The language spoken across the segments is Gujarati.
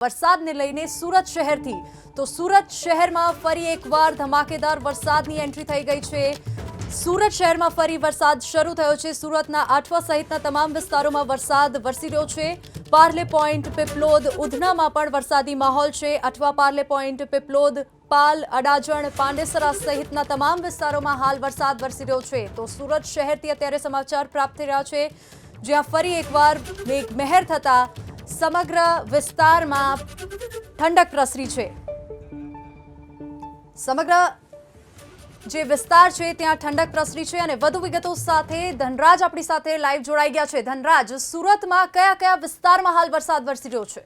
વરસાદને લઈને સુરત શહેરથી તો સુરત શહેરમાં ફરી એકવાર ધમાકેદાર વરસાદની એન્ટ્રી થઈ ગઈ છે। સુરત શહેરમાં ફરી વરસાદ શરૂ થયો છે। સુરતના આઠવા સહિતના તમામ વિસ્તારોમાં વરસાદ વરસી રહ્યો છે। પાર્લે પોઈન્ટ, પીપલોદ, ઉધનામાં પણ વરસાદી માહોલ છે। આઠવા, પાર્લે પોઈન્ટ, પીપલોદ, પાલ, અડાજણ, પાંડેસરા સહિતના તમામ વિસ્તારોમાં હાલ વરસાદ વરસી રહ્યો છે। તો સુરત શહેરથી અત્યારે સમાચાર પ્રાપ્ત થઈ રહ્યા છે, જ્યાં ફરી એકવાર મેઘમહેર થતા સમગ્ર વિસ્તારમાં ઠંડક પ્રસરી છે। સમગ્ર જે વિસ્તાર છે ત્યાં ઠંડક પ્રસરી છે અને વધુ વિગતો સાથે ધનરાજ આપણી સાથે લાઈવ જોડાઈ ગયા છે। ધનરાજ, સુરતમાં કયા કયા વિસ્તારમાં હાલ વરસાદ વરસી રહ્યો છે?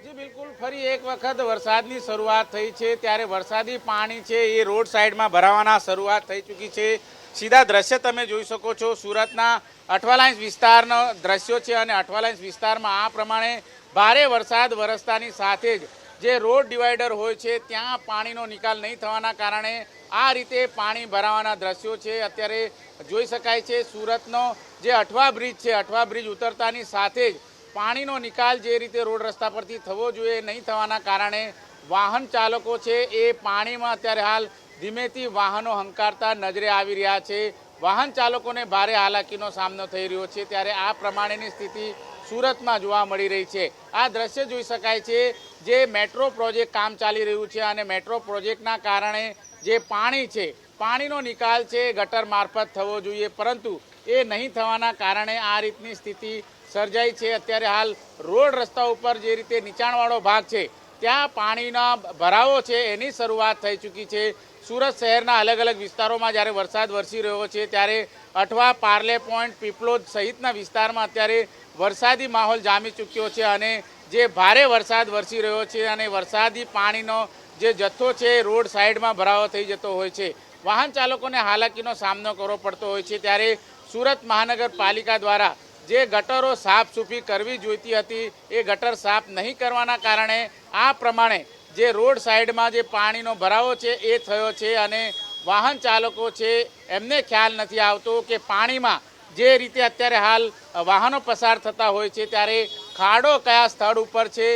જી બિલકુલ, ફરી એક વખત વરસાદની શરૂઆત થઈ છે, ત્યારે વરસાદી પાણી છે એ રોડ સાઈડમાં ભરાવાના શરૂઆત થઈ ચૂકી છે। સીધા દ્રશ્ય તમે જોઈ શકો છો, સુરતના અઠવાલાઇન્સ વિસ્તારના દ્રશ્યો છે અને અઠવાલાઇન્સ વિસ્તારમાં આ પ્રમાણે ભારે વરસાદ વરસતાની સાથે જ જે રોડ ડિવાઈડર હોય છે ત્યાં પાણીનો નિકાલ નહીં થવાના કારણે આ રીતે પાણી ભરાવાના દ્રશ્યો છે અત્યારે જોઈ શકાય છે। સુરતનો જે અઠવા બ્રિજ છે, અઠવા બ્રિજ ઉતરતાની સાથે જ પાણીનો નિકાલ જે રીતે રોડ રસ્તા પરથી થવો જોઈએ નહીં થવાના કારણે વાહન ચાલકો છે એ પાણીમાં અત્યારે હાલ ધીમેથી વાહનો હંકારતા નજરે આવી રહ્યા છે। વાહન ચાલકોને ભારે હાલાકીનો સામનો થઈ રહ્યો છે, ત્યારે આ પ્રમાણેની સ્થિતિ સુરતમાં જોવા મળી રહી છે। આ દ્રશ્ય જોઈ શકાય છે, જે મેટ્રો પ્રોજેક્ટ કામ ચાલી રહ્યું છે અને મેટ્રો પ્રોજેક્ટના કારણે જે પાણી છે, પાણીનો નિકાલ છે ગટર મારફત થવો જોઈએ, પરંતુ એ નહીં થવાના કારણે આ રીતની સ્થિતિ સર્જાઈ છે। અત્યારે હાલ રોડ રસ્તા ઉપર જે રીતે નીચાણવાળો ભાગ છે ત્યાં પાણીના ભરાવો છે એની શરૂઆત થઈ ચૂકી છે। સુરત શહેરના અલગ અલગ વિસ્તારોમાં જ્યારે વરસાદ વરસી રહ્યો છે ત્યારે અઠવા, પાર્લે પોઈન્ટ, પીપલોદ સહિતના વિસ્તારમાં અત્યારે વરસાદી માહોલ જામી ચૂક્યો છે અને જે ભારે વરસાદ વરસી રહ્યો છે અને વરસાદી પાણીનો જે જથ્થો છે રોડ સાઈડમાં ભરાવો થઈ જતો હોય છે। વાહન ચાલકોને હાલાકીનો સામનો કરવો પડતો હોય છે, ત્યારે સુરત મહાનગરપાલિકા દ્વારા જે ગટરો સાફસૂફી કરવી જોઈતી હતી એ ગટર સાફ નહીં કરવાના કારણે આ પ્રમાણે જે રોડ સાઈડમાં જે પાણીનો ભરાવો છે એ થયો છે અને વાહન ચાલકો છે એમને ખ્યાલ નથી આવતો કે પાણીમાં જે રીતે અત્યારે હાલ વાહનો પસાર થતા હોય છે ત્યારે ખાડો કયા સ્થળ ઉપર છે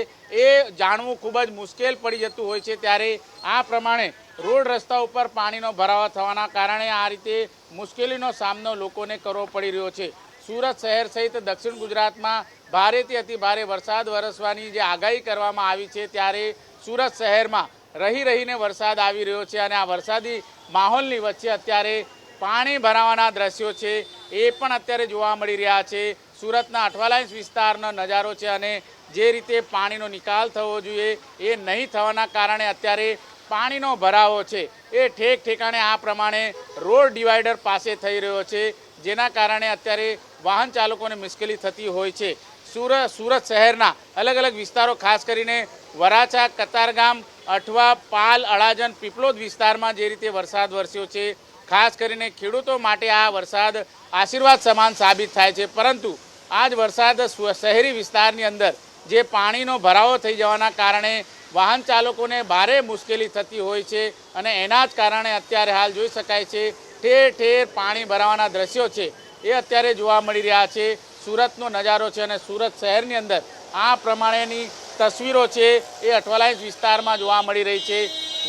એ જાણવું ખૂબ જ મુશ્કેલ પડી જતું હોય છે। ત્યારે આ પ્રમાણે રોડ રસ્તા ઉપર પાણીનો ભરાવો થવાના કારણે આ રીતે મુશ્કેલીનો સામનો લોકોને કરવો પડી રહ્યો છે। સુરત શહેર સહિત દક્ષિણ ગુજરાતમાં ભારેથી અતિ ભારે વરસાદ વરસવાની જે આગાહી કરવામાં આવી છે, ત્યારે સુરત શહેરમાં રહીને વરસાદ આવી રહ્યો છે અને આ વરસાદી માહોલની વચ્ચે અત્યારે પાણી ભરાવાના દ્રશ્યો છે એ પણ અત્યારે જોવા મળી રહ્યા છે। સુરતના અઠવાલાઇન્સ વિસ્તારનો નજારો છે અને જે રીતે પાણીનો નિકાલ થવો જોઈએ એ નહીં થવાના કારણે અત્યારે પાણીનો ભરાવો છે એ ઠેક ઠેકાણે આ પ્રમાણે રોડ ડિવાઈડર પાસે થઈ રહ્યો છે, જેના કારણે અત્યારે વાહન ચાલકોને મુશ્કેલી થતી હોય છે। સુરત શહેરના અલગ અલગ વિસ્તારો, ખાસ કરીને વરાછા, કતારગામ, અઠવા, પાલ, અડાજણ, પીપલોદ વિસ્તારમાં જે રીતે વરસાદ વરસ્યો છે, ખાસ કરીને ખેડૂતો માટે આ વરસાદ આશીર્વાદ સમાન સાબિત થાય છે, પરંતુ આ જ વરસાદ શહેરી વિસ્તારની અંદર જે પાણીનો ભરાવો થઈ જવાના કારણે વાહન ચાલકોને ભારે મુશ્કેલી થતી હોય છે અને એના જ કારણે અત્યારે હાલ જોઈ શકાય છે ઠેર ઠેર પાણી ભરાવાના દ્રશ્યો છે એ અત્યારે જોવા મળી રહ્યા છે। સુરતનો નજારો છે અને સુરત શહેરની અંદર આ પ્રમાણેની તસવીરો છે એ અઠવાલાઇન્સ વિસ્તારમાં જોવા મળી રહી છે।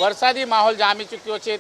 વરસાદી માહોલ જામી ચૂક્યો છે,